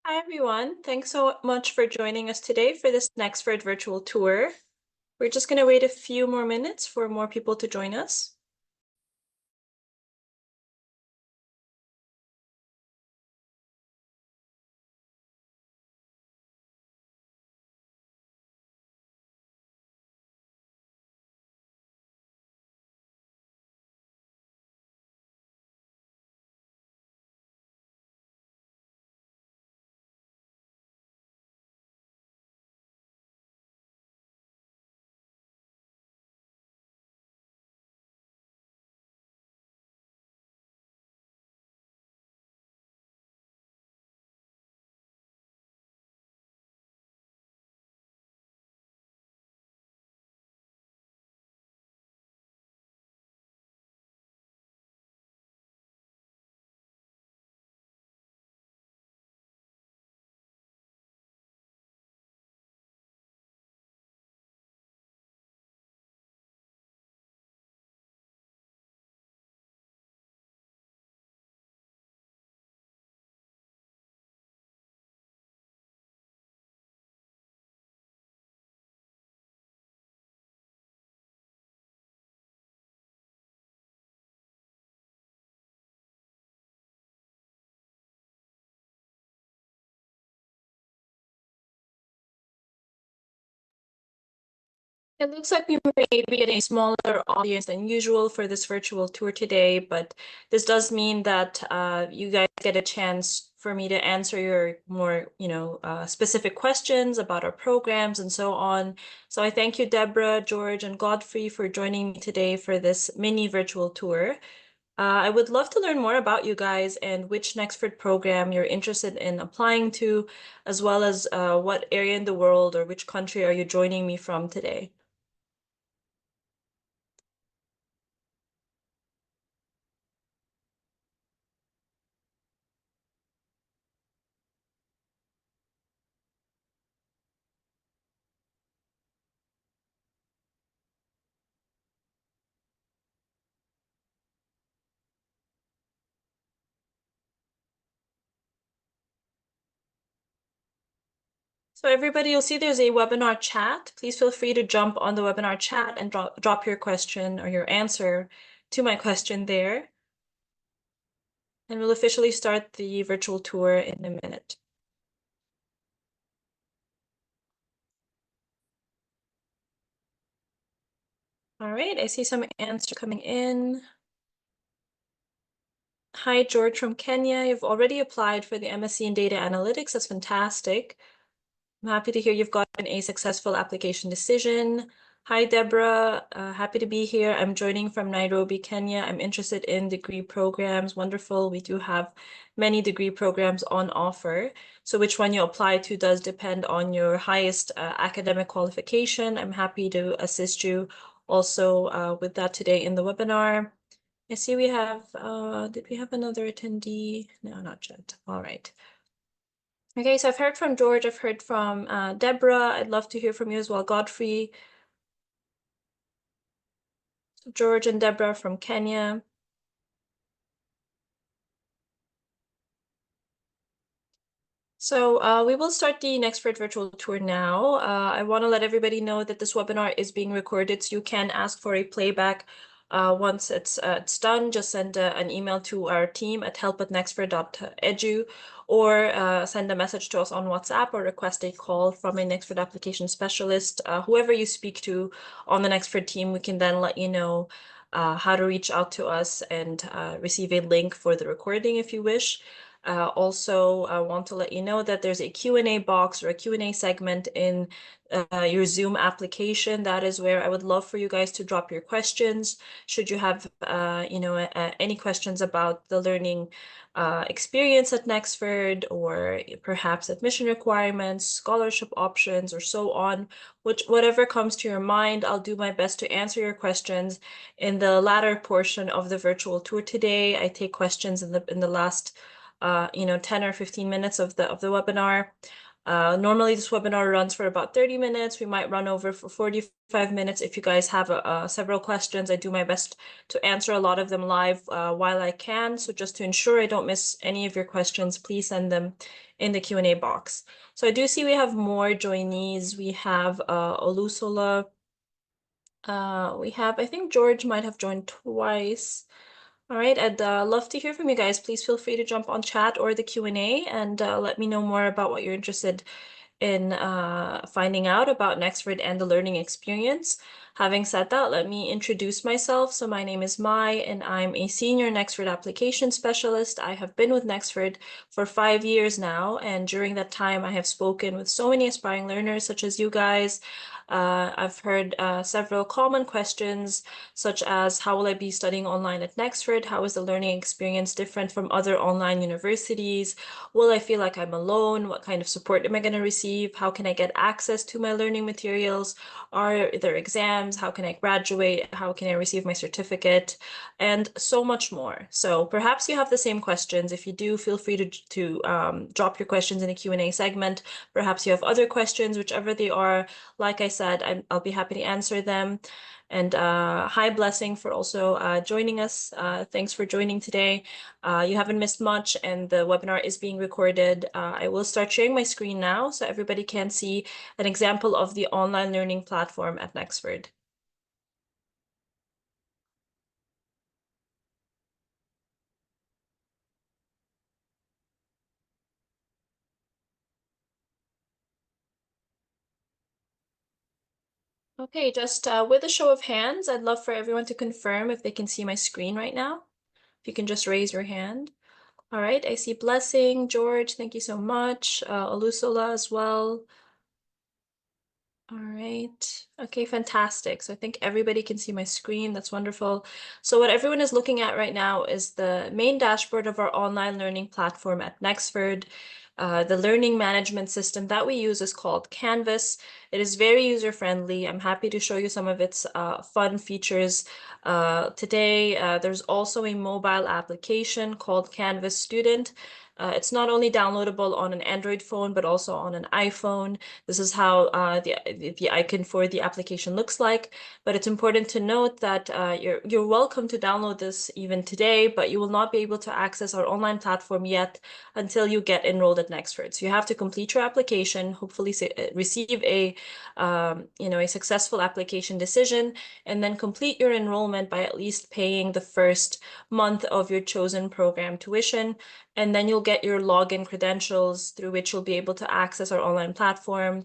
Hi, everyone. Thanks so much for joining us today for this Nexford Virtual Tour. We're just going to wait a few more minutes for more people to join us. It looks like we may be getting a smaller audience than usual for this virtual tour today, but this does mean that you guys get a chance for me to answer your more, specific questions about our programs and so on. So I thank you, Deborah, George, and Godfrey for joining me today for this mini virtual tour. I would love to learn more about you guys and which Nexford program you're interested in applying to, as well as what area in the world or which country are you joining me from today. So everybody, you'll see there's a webinar chat. Please feel free to jump on the webinar chat and drop your question or your answer to my question there. And we'll officially start the virtual tour in a minute. All right, I see some answers coming in. Hi, George from Kenya. You've already applied for the MSc in Data Analytics. That's fantastic. I'm happy to hear you've gotten a successful application decision. Hi, Deborah. Happy to be here. I'm joining from Nairobi, Kenya. I'm interested in degree programs. Wonderful. We do have many degree programs on offer. So which one you apply to does depend on your highest academic qualification. I'm happy to assist you also with that today in the webinar. I see we have, did we have another attendee? No, not yet. All right. Okay, so I've heard from George, I've heard from Deborah. I'd love to hear from you as well, Godfrey. George and Deborah from Kenya. So we will start the Nexford Virtual Tour now. I want to let everybody know that this webinar is being recorded, so you can ask for a playback once it's done. Just send an email to our team at help@nexford.edu or send a message to us on WhatsApp or request a call from a Nexford application specialist. Whoever you speak to on the Nexford team, we can then let you know how to reach out to us and receive a link for the recording if you wish. Also, I want to let you know that there's a Q&A box or a Q&A segment in your Zoom application. That is where I would love for you guys to drop your questions. Should you have, any questions about the learning experience at Nexford or perhaps admission requirements, scholarship options, or so on, whatever comes to your mind, I'll do my best to answer your questions in the latter portion of the virtual tour today. I take questions in the last 10 or 15 minutes of the webinar. Normally this webinar runs for about 30 minutes. We might run over for 45 minutes. If you guys have several questions, I do my best to answer a lot of them live while I can. So just to ensure I don't miss any of your questions, please send them in the Q&A box. So I do see we have more joinees. We have Olusola. We have, I think George might have joined twice. All right, I'd love to hear from you guys. Please feel free to jump on chat or the Q&A and let me know more about what you're interested in finding out about Nexford and the learning experience. Having said that, let me introduce myself. So my name is Mai, and I'm a senior Nexford application specialist. I have been with Nexford for 5 years now, and during that time, I have spoken with so many aspiring learners such as you guys. I've heard several common questions, such as how will I be studying online at Nexford? How is the learning experience different from other online universities? Will I feel like I'm alone? What kind of support am I going to receive? How can I get access to my learning materials? Are there exams? How can I graduate? How can I receive my certificate? And so much more. So perhaps you have the same questions. If you do, feel free to drop your questions in the Q&A segment. Perhaps you have other questions, whichever they are. Like I said, I'll be happy to answer them. And hi, Blessing, for also joining us. Thanks for joining today. You haven't missed much, and the webinar is being recorded. I will start sharing my screen now so everybody can see an example of the online learning platform at Nexford. Okay, just with a show of hands, I'd love for everyone to confirm if they can see my screen right now. If you can just raise your hand. All right, I see Blessing, George, thank you so much. Olusola as well. All right. Okay, fantastic. So I think everybody can see my screen. That's wonderful. So what everyone is looking at right now is the main dashboard of our online learning platform at Nexford. The learning management system that we use is called Canvas. It is very user-friendly. I'm happy to show you some of its fun features today. There's also a mobile application called Canvas Student. It's not only downloadable on an Android phone, but also on an iPhone. This is how the icon for the application looks like. But it's important to note that you're welcome to download this even today, but you will not be able to access our online platform yet until you get enrolled at Nexford. So you have to complete your application, hopefully receive a a successful application decision, and then complete your enrollment by at least paying the first month of your chosen program tuition. And then you'll get your login credentials through which you'll be able to access our online platform,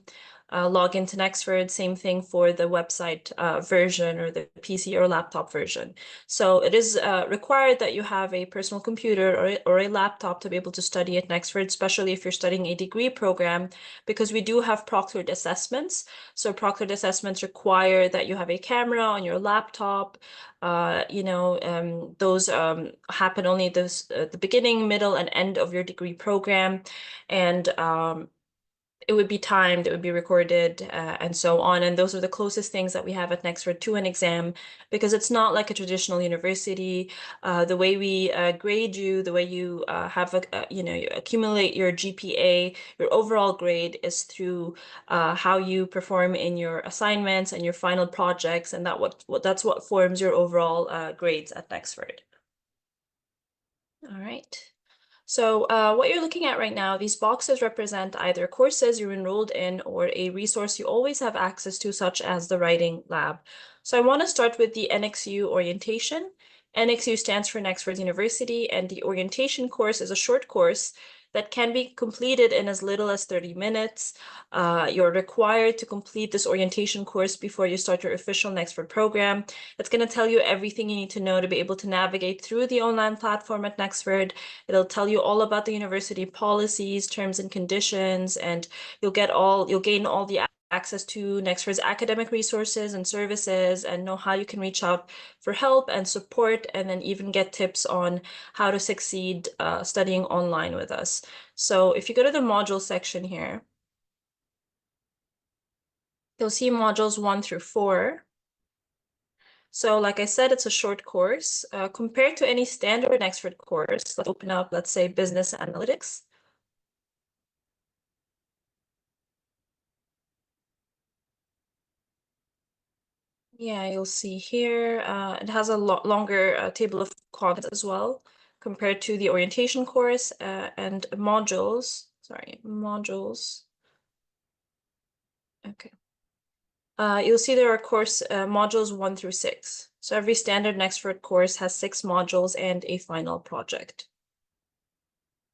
log into Nexford, same thing for the website version or the PC or laptop version. So it is required that you have a personal computer or a laptop to be able to study at Nexford, especially if you're studying a degree program, because we do have proctored assessments. So proctored assessments require that you have a camera on your laptop. Those happen only the beginning, middle, and end of your degree program. And it would be timed, it would be recorded, and so on. And those are the closest things that we have at Nexford to an exam, because it's not like a traditional university. The way we grade you, the way you you accumulate your GPA, your overall grade is through how you perform in your assignments and your final projects, and that's what forms your overall grades at Nexford. All right. So what you're looking at right now, these boxes represent either courses you're enrolled in or a resource you always have access to, such as the writing lab. So I want to start with the NXU Orientation. NXU stands for Nexford University, and the orientation course is a short course that can be completed in as little as 30 minutes. You're required to complete this orientation course before you start your official Nexford program. It's going to tell you everything you need to know to be able to navigate through the online platform at Nexford. It'll tell you all about the university policies, terms and conditions, and you'll gain all the access to Nexford's academic resources and services, and know how you can reach out for help and support, and then even get tips on how to succeed studying online with us. So if you go to the module section here, you'll see modules 1 through 4. So like I said, it's a short course. Compared to any standard Nexford course, let's open up, let's say, business analytics. Yeah, you'll see here, it has a lot longer table of contents as well compared to the orientation course and modules. Sorry, modules. Okay. You'll see there are course modules 1 through 6. So every standard Nexford course has 6 modules and a final project.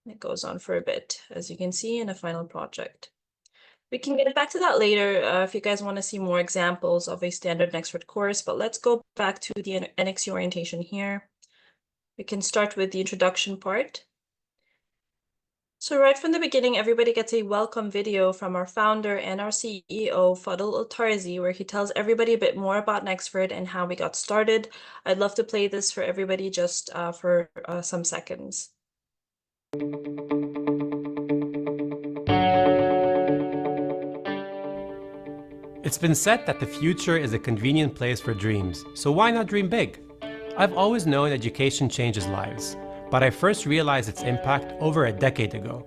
It goes on for a bit, as you can see, in a final project. We can get back to that later if you guys want to see more examples of a standard Nexford course, but let's go back to the NXU orientation here. We can start with the introduction part. So right from the beginning, everybody gets a welcome video from our founder and our CEO, Fadl Al-Tarzi, where he tells everybody a bit more about Nexford and how we got started. I'd love to play this for everybody just for some seconds. It's been said that the future is a convenient place for dreams, so why not dream big? I've always known education changes lives, but I first realized its impact over a decade ago.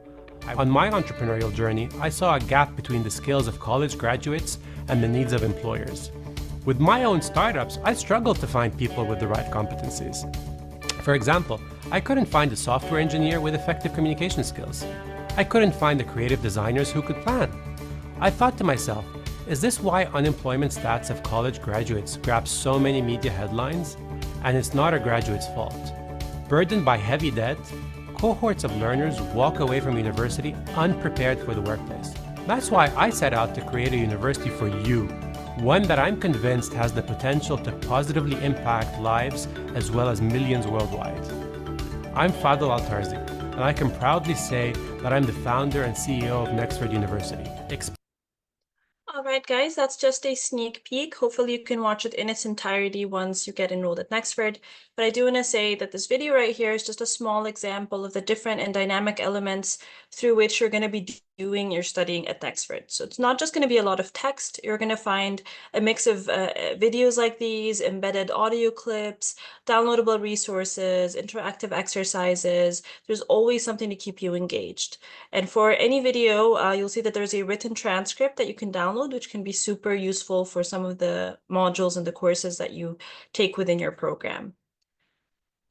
On my entrepreneurial journey, I saw a gap between the skills of college graduates and the needs of employers. With my own startups, I struggled to find people with the right competencies. For example, I couldn't find a software engineer with effective communication skills. I couldn't find the creative designers who could plan. I thought to myself, is this why unemployment stats of college graduates grab so many media headlines? And it's not a graduate's fault. Burdened by heavy debt, cohorts of learners walk away from university unprepared for the workplace. That's why I set out to create a university for you, one that I'm convinced has the potential to positively impact lives as well as millions worldwide. I'm Fadl Al-Tarzi, and I can proudly say that I'm the founder and CEO of Nexford University. All right, guys, that's just a sneak peek. Hopefully you can watch it in its entirety once you get enrolled at Nexford. But I do want to say that this video right here is just a small example of the different and dynamic elements through which you're going to be doing your studying at Nexford. So it's not just going to be a lot of text. You're going to find a mix of videos like these, embedded audio clips, downloadable resources, interactive exercises. There's always something to keep you engaged. And for any video, you'll see that there's a written transcript that you can download, which can be super useful for some of the modules and the courses that you take within your program.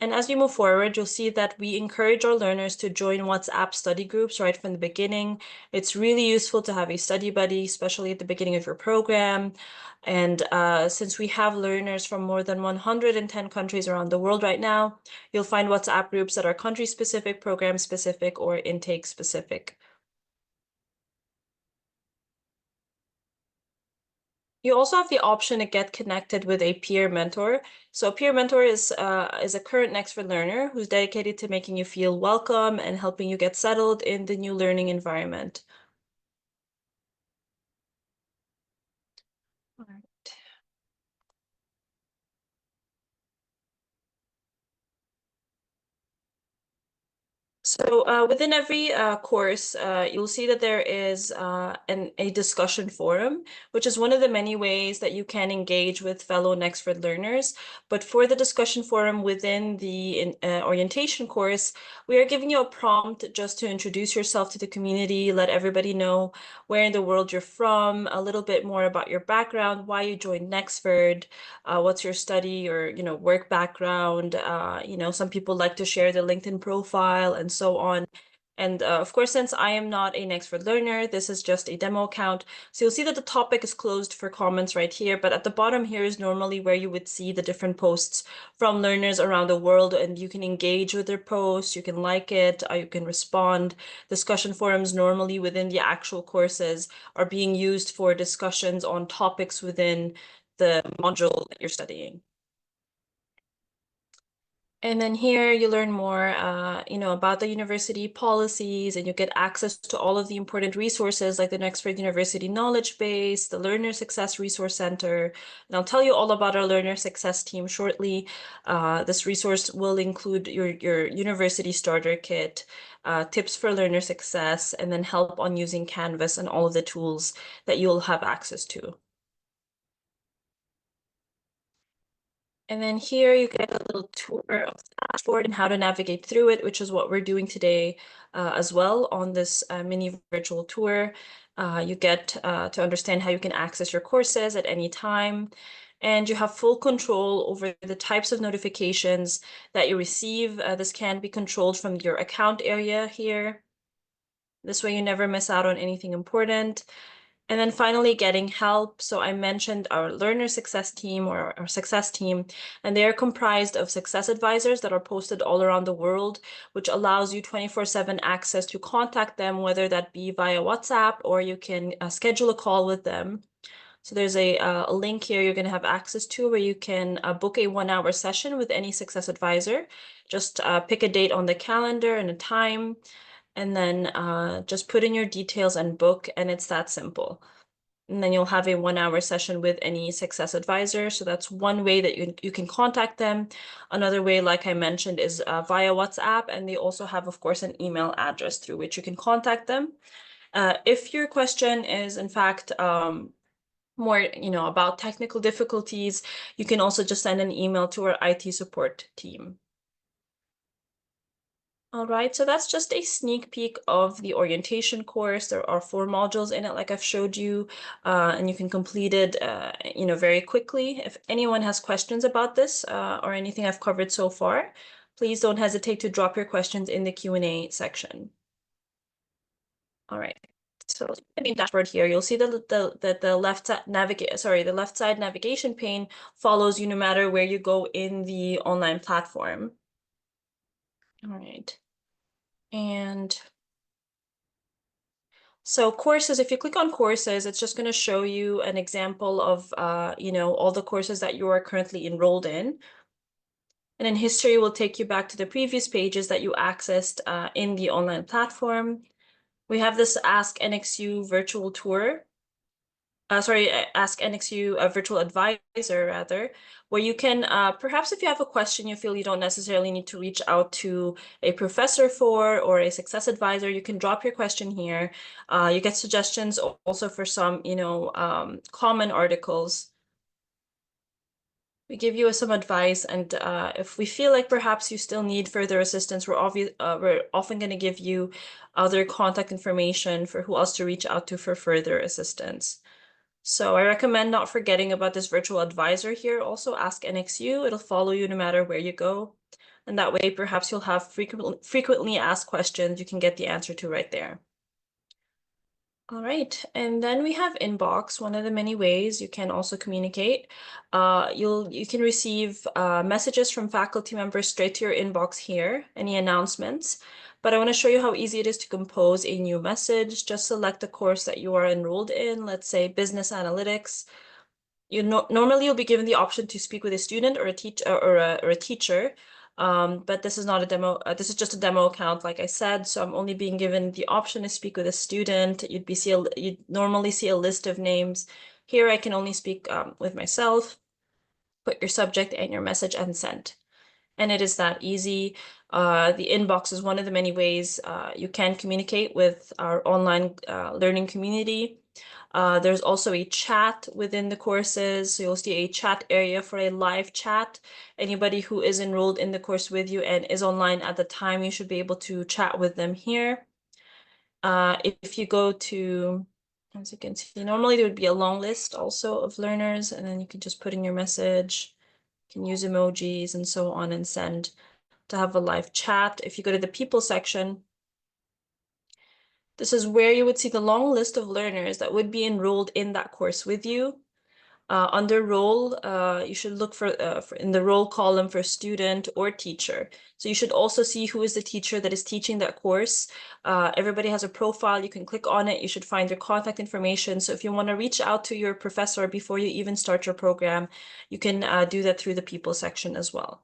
And as we move forward, you'll see that we encourage our learners to join WhatsApp study groups right from the beginning. It's really useful to have a study buddy, especially at the beginning of your program. And since we have learners from more than 110 countries around the world right now, you'll find WhatsApp groups that are country-specific, program-specific, or intake-specific. You also have the option to get connected with a peer mentor. So a peer mentor is a current Nexford learner who's dedicated to making you feel welcome and helping you get settled in the new learning environment. All right. So within every course, you'll see that there is a discussion forum, which is one of the many ways that you can engage with fellow Nexford learners. But for the discussion forum within the orientation course, we are giving you a prompt just to introduce yourself to the community, let everybody know where in the world you're from, a little bit more about your background, why you joined Nexford, what's your study or work background. Some people like to share their LinkedIn profile and so on. And of course, since I am not a Nexford learner, this is just a demo account. So you'll see that the topic is closed for comments right here, but at the bottom here is normally where you would see the different posts from learners around the world, and you can engage with their posts, you can like it, you can respond. Discussion forums normally within the actual courses are being used for discussions on topics within the module that you're studying. And then here you learn more, about the university policies, and you get access to all of the important resources like the Nexford University Knowledge Base, the Learner Success Resource Center. And I'll tell you all about our Learner Success team shortly. This resource will include your university starter kit, tips for learner success, and then help on using Canvas and all of the tools that you'll have access to. And then here you get a little tour of the dashboard and how to navigate through it, which is what we're doing today as well on this mini virtual tour. You get to understand how you can access your courses at any time. and you have full control over the types of notifications that you receive. This can be controlled from your account area here. This way you never miss out on anything important. And then finally, getting help. So I mentioned our learner success team or our success team, and they are comprised of success advisors that are posted all around the world, which allows you 24/7 access to contact them, whether that be via WhatsApp or you can schedule a call with them. So there's a link here you're going to have access to where you can book a 1-hour session with any success advisor. Just pick a date on the calendar and a time, and then just put in your details and book, and it's that simple. And then you'll have a 1-hour session with any success advisor. So that's one way that you can contact them. Another way, like I mentioned, is via WhatsApp, and they also have, of course, an email address through which you can contact them. If your question is, in fact, more, about technical difficulties, you can also just send an email to our IT support team. All right, so that's just a sneak peek of the orientation course. There are 4 modules in it, like I've showed you, and you can complete it, very quickly. If anyone has questions about this or anything I've covered so far, please don't hesitate to drop your questions in the Q&A section. All right, so the main dashboard here, you'll see that the left side navigation pane follows you no matter where you go in the online platform. All right. And so courses, if you click on courses, it's just going to show you an example of, all the courses that you are currently enrolled in. And then history will take you back to the previous pages that you accessed in the online platform. We have this Ask NXU Virtual Tour. Ask NXU Virtual Advisor, rather, where you can, perhaps if you have a question you feel you don't necessarily need to reach out to a professor for or a success advisor, you can drop your question here. You get suggestions also for some, common articles. We give you some advice, and if we feel like perhaps you still need further assistance, we're often going to give you other contact information for who else to reach out to for further assistance. So I recommend not forgetting about this virtual advisor here. Also Ask NXU. It'll follow you no matter where you go. And that way, perhaps you'll have frequently asked questions you can get the answer to right there. All right, and then we have inbox, one of the many ways you can also communicate. You can receive messages from faculty members straight to your inbox here, any announcements. But I want to show you how easy it is to compose a new message. Just select the course that you are enrolled in, let's say business analytics. Normally you'll be given the option to speak with a student or a teacher. But this is not a demo. This is just a demo account, like I said. So I'm only being given the option to speak with a student. You'd normally see a list of names. Here I can only speak with myself. Put your subject and your message and send. And it is that easy. The inbox is one of the many ways you can communicate with our online learning community. There's also a chat within the courses. So you'll see a chat area for a live chat. Anybody who is enrolled in the course with you and is online at the time, you should be able to chat with them here. If you go to, as you can see, normally there would be a long list also of learners, and then you can just put in your message. You can use emojis and so on and send to have a live chat. If you go to the people section, this is where you would see the long list of learners that would be enrolled in that course with you. Under role, you should look for in the role column for student or teacher. So you should also see who is the teacher that is teaching that course. Everybody has a profile. You can click on it. You should find their contact information. So if you want to reach out to your professor before you even start your program, you can do that through the people section as well.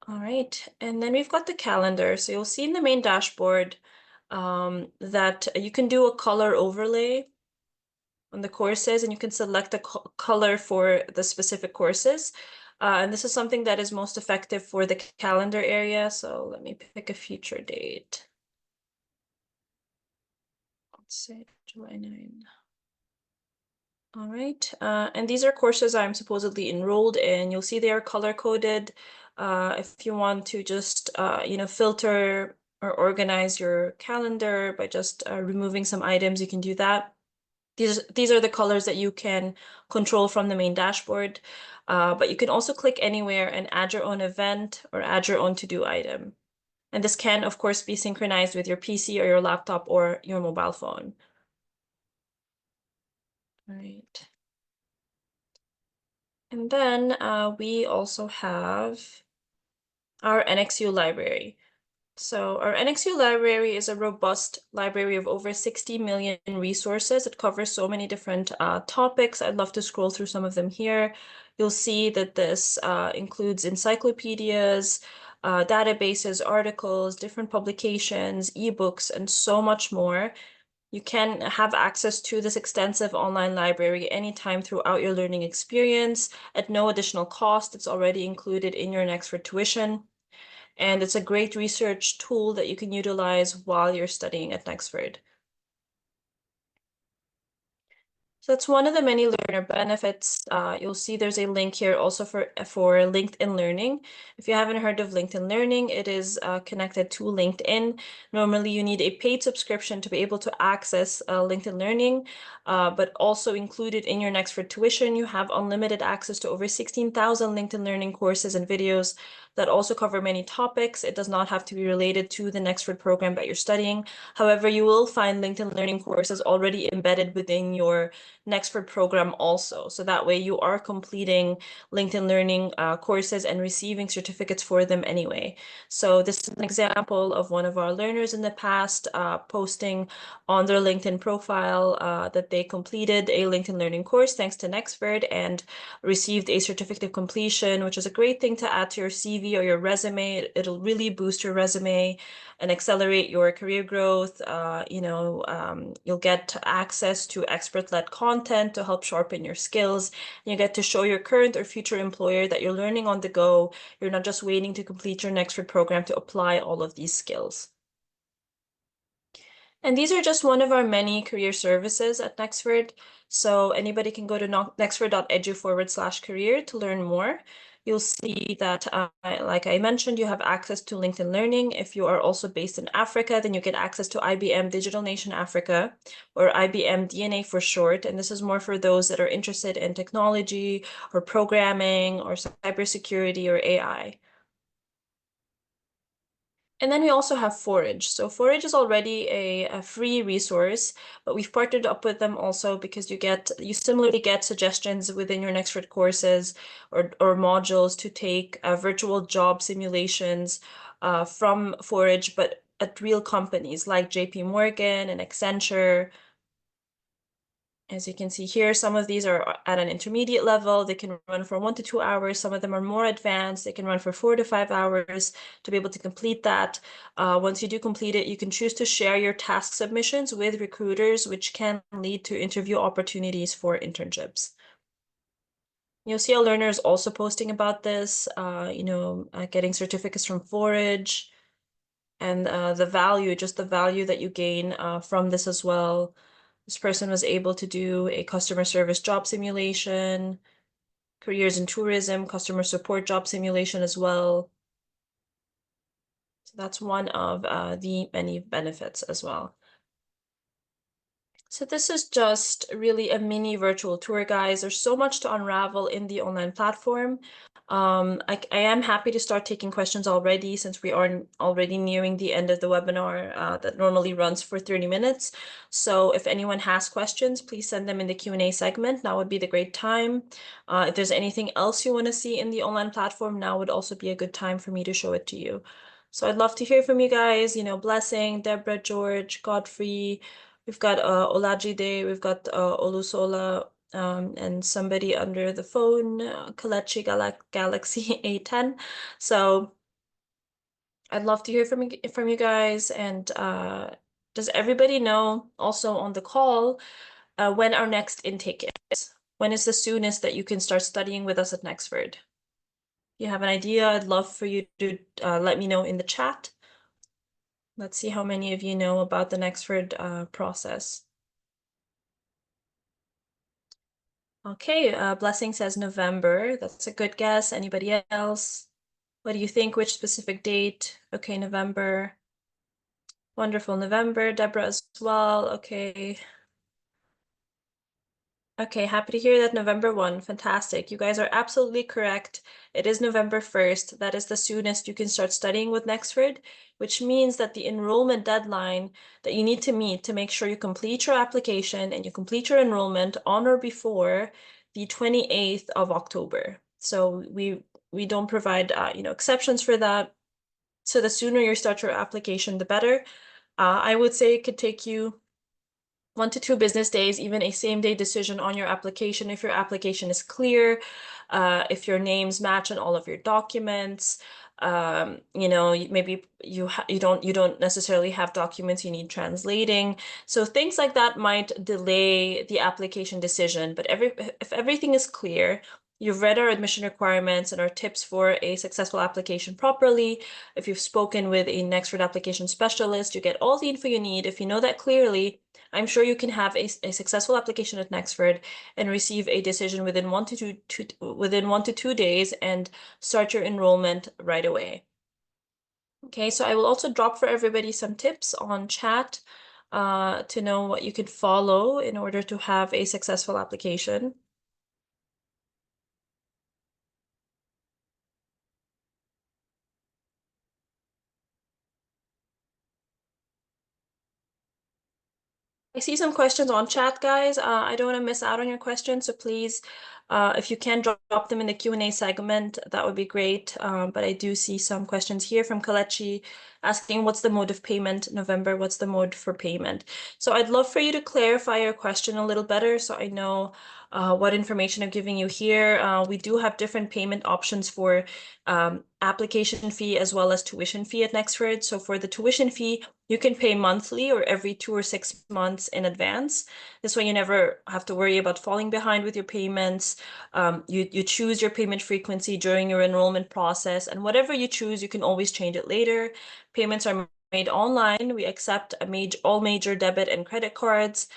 All right, and then we've got the calendar. So you'll see in the main dashboard that you can do a color overlay on the courses, and you can select a color for the specific courses. And this is something that is most effective for the calendar area. So let me pick a future date. Let's say July 9. All right, and these are courses I'm supposedly enrolled in. You'll see they are color coded. If you want to just, filter or organize your calendar by just removing some items, you can do that. These are the colors that you can control from the main dashboard, but you can also click anywhere and add your own event or add your own to-do item. And this can, of course, be synchronized with your PC or your laptop or your mobile phone. All right. And then we also have our NXU library. So our NXU library is a robust library of over 60 million resources. It covers so many different topics. I'd love to scroll through some of them here. You'll see that this includes encyclopedias, databases, articles, different publications, ebooks, and so much more. You can have access to this extensive online library anytime throughout your learning experience at no additional cost. It's already included in your Nexford tuition. And it's a great research tool that you can utilize while you're studying at Nexford. So that's one of the many learner benefits. You'll see there's a link here also for LinkedIn Learning. If you haven't heard of LinkedIn Learning, it is connected to LinkedIn. Normally, you need a paid subscription to be able to access LinkedIn Learning, but also included in your Nexford tuition, you have unlimited access to over 16,000 LinkedIn Learning courses and videos that also cover many topics. It does not have to be related to the Nexford program that you're studying. However, you will find LinkedIn Learning courses already embedded within your Nexford program also. So that way you are completing LinkedIn Learning courses and receiving certificates for them anyway. So this is an example of one of our learners in the past posting on their LinkedIn profile that they completed a LinkedIn Learning course thanks to Nexford and received a certificate of completion, which is a great thing to add to your CV or your resume. It'll really boost your resume and accelerate your career growth. You'll get access to expert-led content to help sharpen your skills. You get to show your current or future employer that you're learning on the go. You're not just waiting to complete your Nexford program to apply all of these skills. And these are just one of our many career services at Nexford. So anybody can go to nexford.edu/career to learn more. You'll see that, like I mentioned, you have access to LinkedIn Learning. If you are also based in Africa, then you get access to IBM Digital Nation Africa, or IBM DNA for short. And this is more for those that are interested in technology or programming or cybersecurity or AI. And then we also have Forage. So Forage is already a free resource, but we've partnered up with them also because you similarly get suggestions within your Nexford courses or modules to take virtual job simulations from Forage, but at real companies like JP Morgan and Accenture. As you can see here, some of these are at an intermediate level. They can run for 1 to 2 hours. Some of them are more advanced. They can run for 4 to 5 hours to be able to complete that. Once you do complete it, you can choose to share your task submissions with recruiters, which can lead to interview opportunities for internships. You'll see our learners also posting about this, getting certificates from Forage and the value that you gain from this as well. This person was able to do a customer service job simulation, careers in tourism, customer support job simulation as well. So that's one of the many benefits as well. So this is just really a mini virtual tour, guys. There's so much to unravel in the online platform. I am happy to start taking questions already since we are already nearing the end of the webinar that normally runs for 30 minutes. So if anyone has questions, please send them in the Q&A segment. Now would be the great time. If there's anything else you want to see in the online platform, now would also be a good time for me to show it to you. So I'd love to hear from you guys, Blessing, Deborah, George, Godfrey. We've got Olajide, we've got Olusola, and somebody under the phone, Kalechi Galaxy A10. So I'd love to hear from you guys. And does everybody know also on the call when our next intake is? When is the soonest that you can start studying with us at Nexford? If you have an idea, I'd love for you to let me know in the chat. Let's see how many of you know about the Nexford process. Okay, Blessing says November. That's a good guess. Anybody else? What do you think? Which specific date? Okay, November. Wonderful, November. Deborah as well. Okay. Okay, happy to hear that November 1. Fantastic. You guys are absolutely correct. It is November 1st. That is the soonest you can start studying with Nexford, which means that the enrollment deadline that you need to meet to make sure you complete your application and you complete your enrollment on or before the 28th of October. So we don't provide exceptions for that. So the sooner you start your application, the better. I would say it could take you 1 to 2 business days, even a same-day decision on your application if your application is clear, if your names match on all of your documents. Maybe you don't necessarily have documents you need translating. So things like that might delay the application decision. But if everything is clear, you've read our admission requirements and our tips for a successful application properly. If you've spoken with a Nexford application specialist, you get all the info you need. If you know that clearly, I'm sure you can have a successful application at Nexford and receive a decision within 1 to 2 days and start your enrollment right away. Okay, so I will also drop for everybody some tips on chat to know what you could follow in order to have a successful application. I see some questions on chat, guys. I don't want to miss out on your questions, so please, if you can drop them in the Q&A segment, that would be great. But I do see some questions here from Kalechi asking, what's the mode of payment? November, what's the mode for payment? So I'd love for you to clarify your question a little better so I know what information I'm giving you here. We do have different payment options for application fee as well as tuition fee at Nexford. So for the tuition fee, you can pay monthly or every 2 or 6 months in advance. This way you never have to worry about falling behind with your payments. You choose your payment frequency during your enrollment process, and whatever you choose, you can always change it later. Payments are made online. We accept all major debit and credit cards,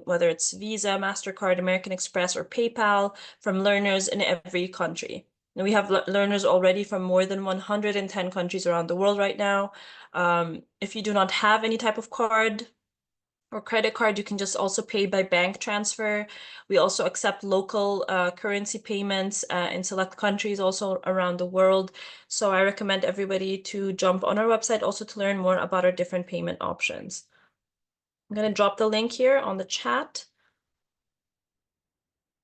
whether it's Visa, MasterCard, American Express, or PayPal, from learners in every country. And we have learners already from more than 110 countries around the world right now. If you do not have any type of card or credit card, you can just also pay by bank transfer. We also accept local currency payments in select countries also around the world. So I recommend everybody to jump on our website also to learn more about our different payment options. I'm going to drop the link here on the chat.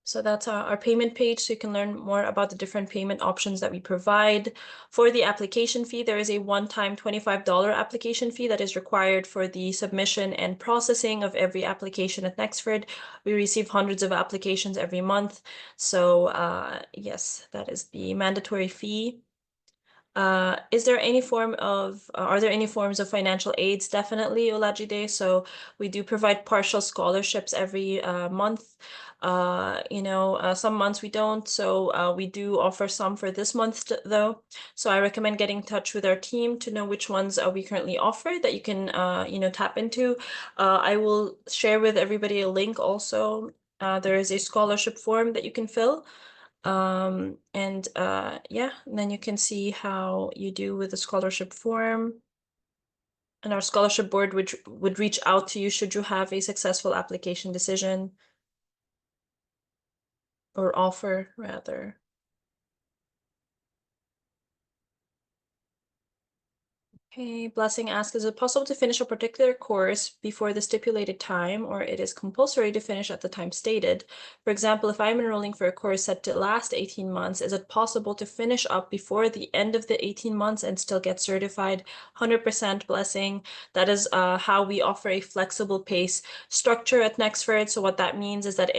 So that's our payment page, so you can learn more about the different payment options that we provide. For the application fee, there is a one-time $25 application fee that is required for the submission and processing of every application at Nexford. We receive hundreds of applications every month. So yes, that is the mandatory fee. Are there any forms of financial aids? Definitely, Olajide. So we do provide partial scholarships every month. Some months we don't. So we do offer some for this month though. So I recommend getting in touch with our team to know which ones we currently offer that you can, tap into. I will share with everybody a link also. There is a scholarship form that you can fill. And then you can see how you do with the scholarship form. And our scholarship board would reach out to you should you have a successful application decision or offer, rather. Okay, Blessing asks, is it possible to finish a particular course before the stipulated time, or it is compulsory to finish at the time stated? For example, if I'm enrolling for a course set to last 18 months, is it possible to finish up before the end of the 18 months and still get certified? 100% Blessing. That is how we offer a flexible pace structure at Nexford. So what that means is that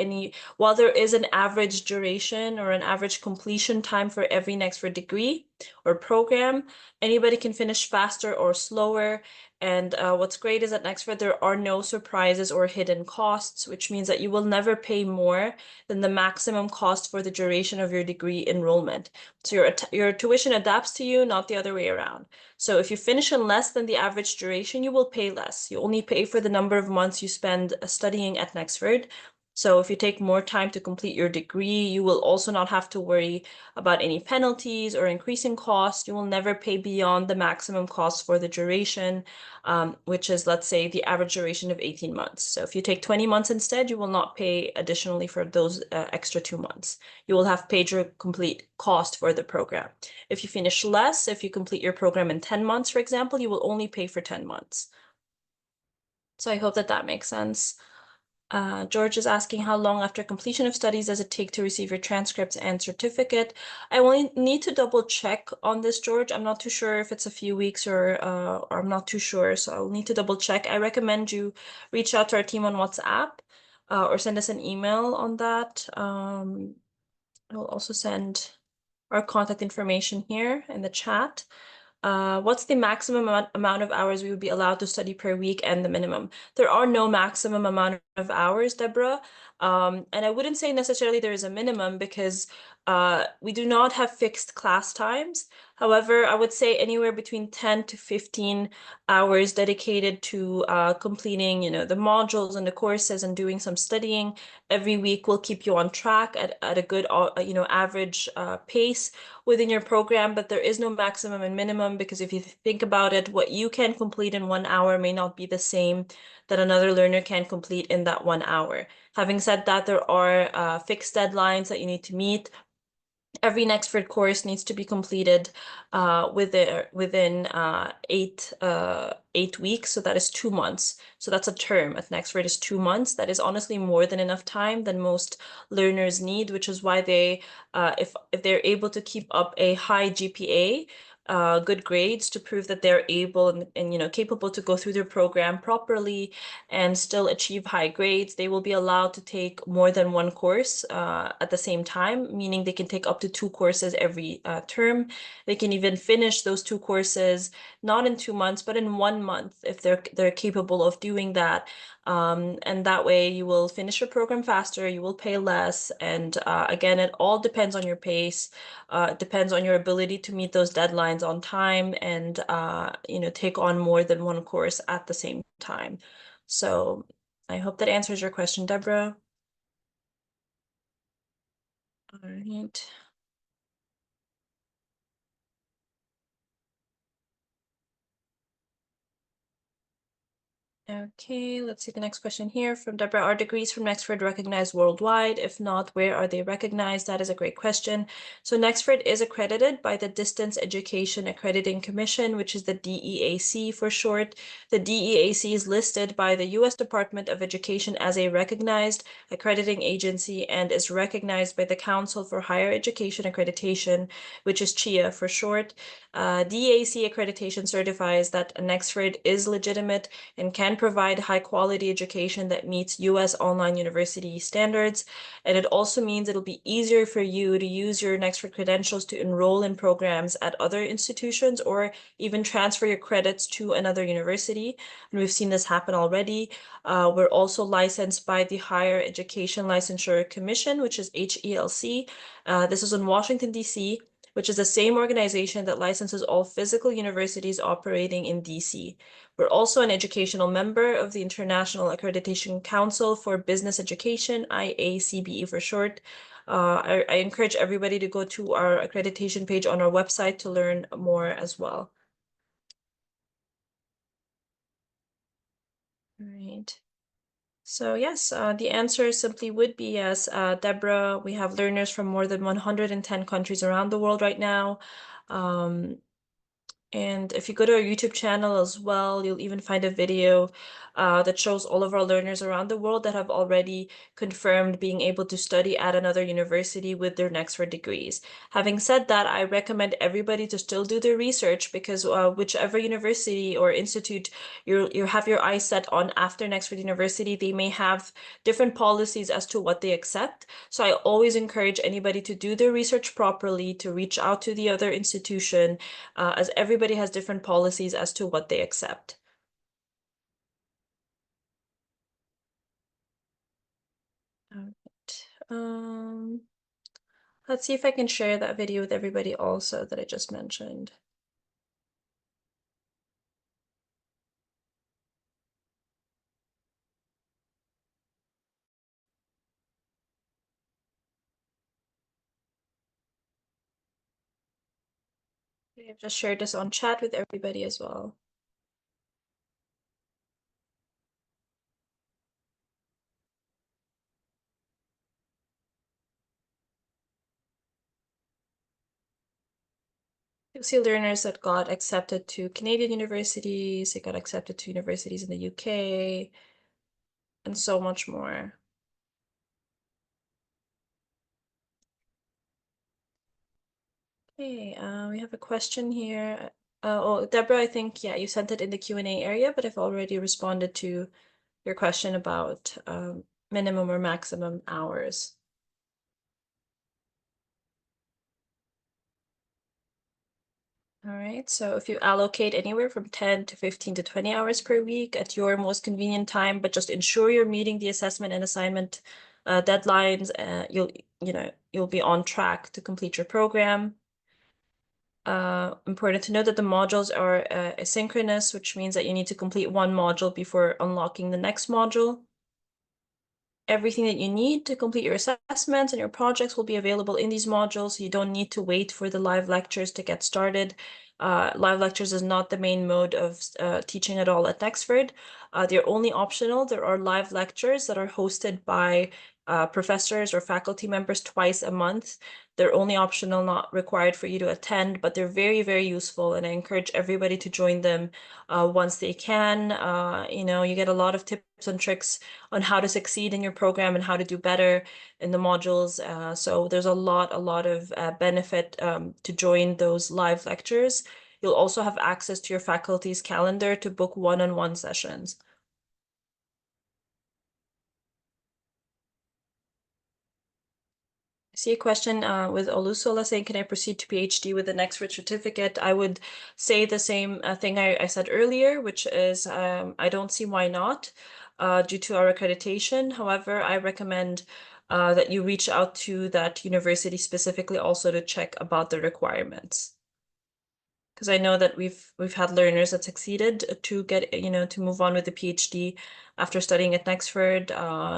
while there is an average duration or an average completion time for every Nexford degree or program, anybody can finish faster or slower. And what's great is at Nexford, there are no surprises or hidden costs, which means that you will never pay more than the maximum cost for the duration of your degree enrollment. So your tuition adapts to you, not the other way around. So if you finish in less than the average duration, you will pay less. You only pay for the number of months you spend studying at Nexford. So if you take more time to complete your degree, you will also not have to worry about any penalties or increasing costs. You will never pay beyond the maximum cost for the duration, which is, let's say, the average duration of 18 months. So if you take 20 months instead, you will not pay additionally for those extra 2 months. You will have paid your complete cost for the program. If you finish less, if you complete your program in 10 months, for example, you will only pay for 10 months. So I hope that that makes sense. George is asking, how long after completion of studies does it take to receive your transcripts and certificate? I will need to double check on this, George. I'm not too sure if it's a few weeks or I'm not too sure, so I'll need to double check. I recommend you reach out to our team on WhatsApp or send us an email on that. I'll also send our contact information here in the chat. What's the maximum amount of hours we would be allowed to study per week and the minimum? There are no maximum amount of hours, Deborah. And I wouldn't say necessarily there is a minimum because we do not have fixed class times. However, I would say anywhere between 10 to 15 hours dedicated to completing, the modules and the courses and doing some studying every week will keep you on track at a good, average pace within your program, but there is no maximum and minimum because if you think about it, what you can complete in 1 hour may not be the same that another learner can complete in that 1 hour. Having said that, there are fixed deadlines that you need to meet. Every Nexford course needs to be completed within 8 weeks, so that is 2 months. So that's a term at Nexford is 2 months. That is honestly more than enough time than most learners need, which is why they, if they're able to keep up a high GPA, good grades to prove that they're able and capable to go through their program properly and still achieve high grades, they will be allowed to take more than one course at the same time, meaning they can take up to 2 courses every term. They can even finish those 2 courses not in 2 months, but in 1 month if they're capable of doing that. And that way you will finish your program faster, you will pay less, and again, it all depends on your pace. It depends on your ability to meet those deadlines on time and take on more than one course at the same time. So I hope that answers your question, Deborah. All right. Okay, let's see the next question here from Deborah. Are degrees from Nexford recognized worldwide? If not, where are they recognized? That is a great question. So Nexford is accredited by the Distance Education Accrediting Commission, which is the DEAC for short. The DEAC is listed by the U.S. Department of Education as a recognized accrediting agency and is recognized by the Council for Higher Education Accreditation, which is CHIA for short. DEAC accreditation certifies that Nexford is legitimate and can provide high quality education that meets US online university standards. And it also means it'll be easier for you to use your Nexford credentials to enroll in programs at other institutions or even transfer your credits to another university. And we've seen this happen already. We're also licensed by the Higher Education Licensure Commission, which is HELC. This is in Washington, D.C., which is the same organization that licenses all physical universities operating in DC. We're also an educational member of the International Accreditation Council for Business Education, IACBE for short. I encourage everybody to go to our accreditation page on our website to learn more as well. All right. So yes, the answer simply would be yes, Deborah. We have learners from more than 110 countries around the world right now. And if you go to our YouTube channel as well, you'll even find a video that shows all of our learners around the world that have already confirmed being able to study at another university with their Nexford degrees. Having said that, I recommend everybody to still do their research because whichever university or institute you have your eyes set on after Nexford University, they may have different policies as to what they accept. So I always encourage anybody to do their research properly, to reach out to the other institution, as everybody has different policies as to what they accept. All right. Let's see if I can share that video with everybody also that I just mentioned. I've just shared this on chat with everybody as well. You'll see learners that got accepted to Canadian universities, they got accepted to universities in the UK, and so much more. Okay, we have a question here. Oh, Deborah, I think, yeah, you sent it in the Q&A area, but I've already responded to your question about minimum or maximum hours. All right, so if you allocate anywhere from 10 to 15 to 20 hours per week at your most convenient time, but just ensure you're meeting the assessment and assignment deadlines, you'll be on track to complete your program. Important to note that the modules are asynchronous, which means that you need to complete one module before unlocking the next module. Everything that you need to complete your assessments and your projects will be available in these modules. You don't need to wait for the live lectures to get started. Live lectures is not the main mode of teaching at all at Nexford. They're only optional. There are live lectures that are hosted by professors or faculty members twice a month. They're only optional, not required for you to attend, but they're very, very useful, and I encourage everybody to join them once they can. You get a lot of tips and tricks on how to succeed in your program and how to do better in the modules. So there's a lot of benefit to join those live lectures. You'll also have access to your faculty's calendar to book one-on-one sessions. I see a question with Olusola saying, can I proceed to PhD with the Nexford certificate? I would say the same thing I said earlier, which is I don't see why not due to our accreditation. However, I recommend that you reach out to that university specifically also to check about the requirements. Because I know that we've had learners that succeeded to get, to move on with the PhD after studying at Nexford.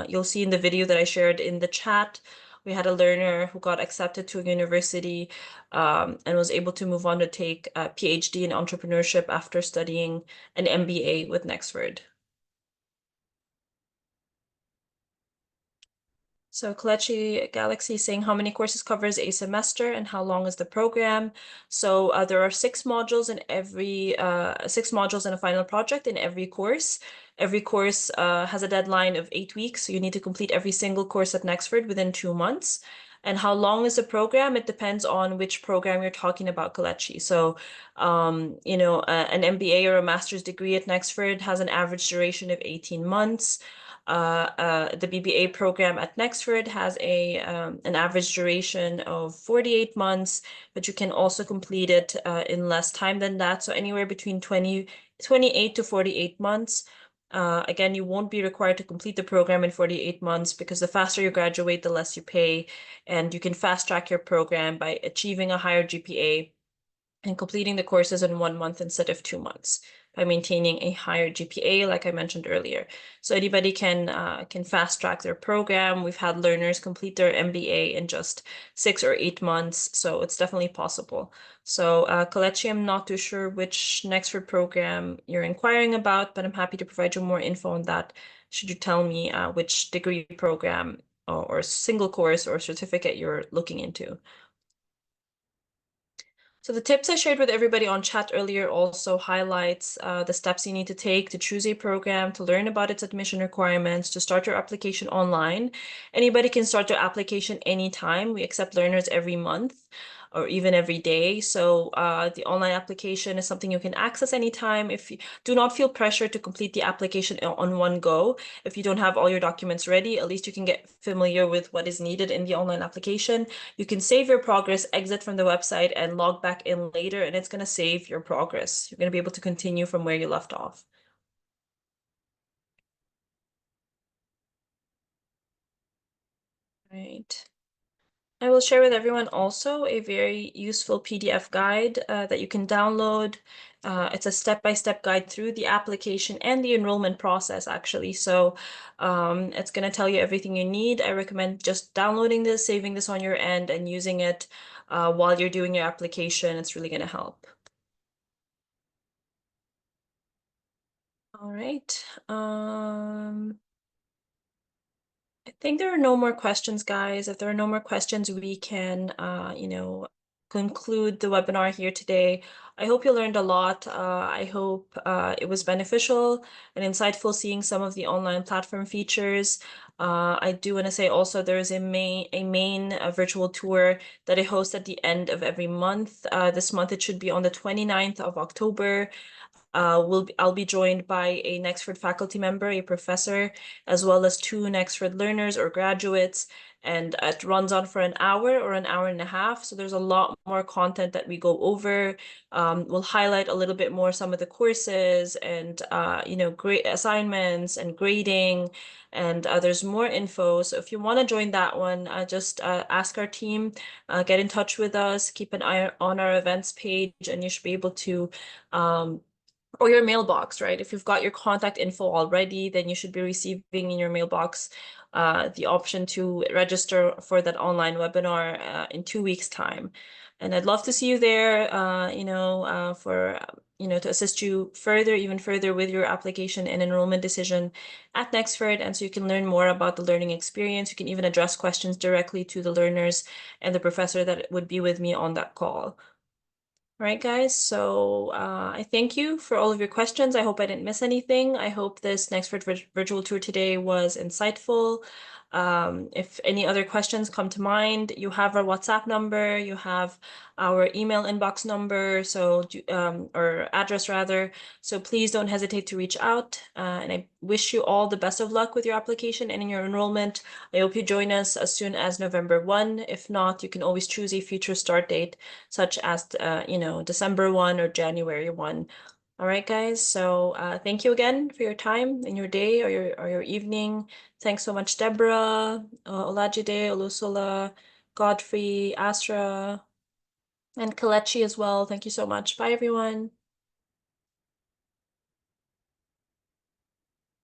You'll see in the video that I shared in the chat, we had a learner who got accepted to a university and was able to move on to take a PhD in entrepreneurship after studying an MBA with Nexford. So Kalechi Galaxy saying how many courses covers a semester and how long is the program? So there are 6 modules in every 6 modules in a final project in every course. Every course has a deadline of 8 weeks, so you need to complete every single course at Nexford within 2 months. And how long is the program? It depends on which program you're talking about, Kalechi. So, an MBA or a master's degree at Nexford has an average duration of 18 months. The BBA program at Nexford has an average duration of 48 months, but you can also complete it in less time than that. So anywhere between 28 to 48 months. Again, you won't be required to complete the program in 48 months because the faster you graduate, the less you pay, and you can fast track your program by achieving a higher GPA and completing the courses in 1 month instead of 2 months by maintaining a higher GPA, like I mentioned earlier. So anybody can fast track their program. We've had learners complete their MBA in just 6 or 8 months, so it's definitely possible. So Kalechi, I'm not too sure which Nexford program you're inquiring about, but I'm happy to provide you more info on that should you tell me which degree program or single course or certificate you're looking into. So the tips I shared with everybody on chat earlier also highlights the steps you need to take to choose a program, to learn about its admission requirements, to start your application online. Anybody can start their application anytime. We accept learners every month or even every day. So the online application is something you can access anytime. If you do not feel pressure to complete the application on one go, if you don't have all your documents ready, at least you can get familiar with what is needed in the online application. You can save your progress, exit from the website, and log back in later, and it's going to save your progress. You're going to be able to continue from where you left off. Right. I will share with everyone also a very useful PDF guide that you can download. It's a step-by-step guide through the application and the enrollment process, actually. So it's going to tell you everything you need. I recommend just downloading this, saving this on your end, and using it while you're doing your application. It's really going to help. All right. I think there are no more questions, guys. If there are no more questions, we can, conclude the webinar here today. I hope you learned a lot. I hope it was beneficial and insightful seeing some of the online platform features. I do want to say also there is a main virtual tour that I host at the end of every month. This month it should be on the 29th of October. I'll be joined by a Nexford faculty member, a professor, as well as two Nexford learners or graduates. And it runs on for an hour or an hour and a half. So there's a lot more content that we go over. We'll highlight a little bit more some of the courses and, great assignments and grading. And there's more info. So if you want to join that one, just ask our team, get in touch with us, keep an eye on our events page, and you should be able to or your mailbox, right? If you've got your contact info already, then you should be receiving in your mailbox the option to register for that online webinar in 2 weeks' time. And I'd love to see you there, to assist you even further with your application and enrollment decision at Nexford. And so you can learn more about the learning experience. You can even address questions directly to the learners and the professor that would be with me on that call. All right, guys. So I thank you for all of your questions. I hope I didn't miss anything. I hope this Nexford virtual tour today was insightful. If any other questions come to mind, you have our WhatsApp number, you have our email inbox number, or address rather. So please don't hesitate to reach out. And I wish you all the best of luck with your application and in your enrollment. I hope you join us as soon as November 1. If not, you can always choose a future start date, such as, December 1 or January 1. All right, guys. So thank you again for your time in your day or your evening. Thanks so much, Deborah, Olajide, Olusola, Godfrey, Astra, and Kalechi as well. Thank you so much. Bye, everyone.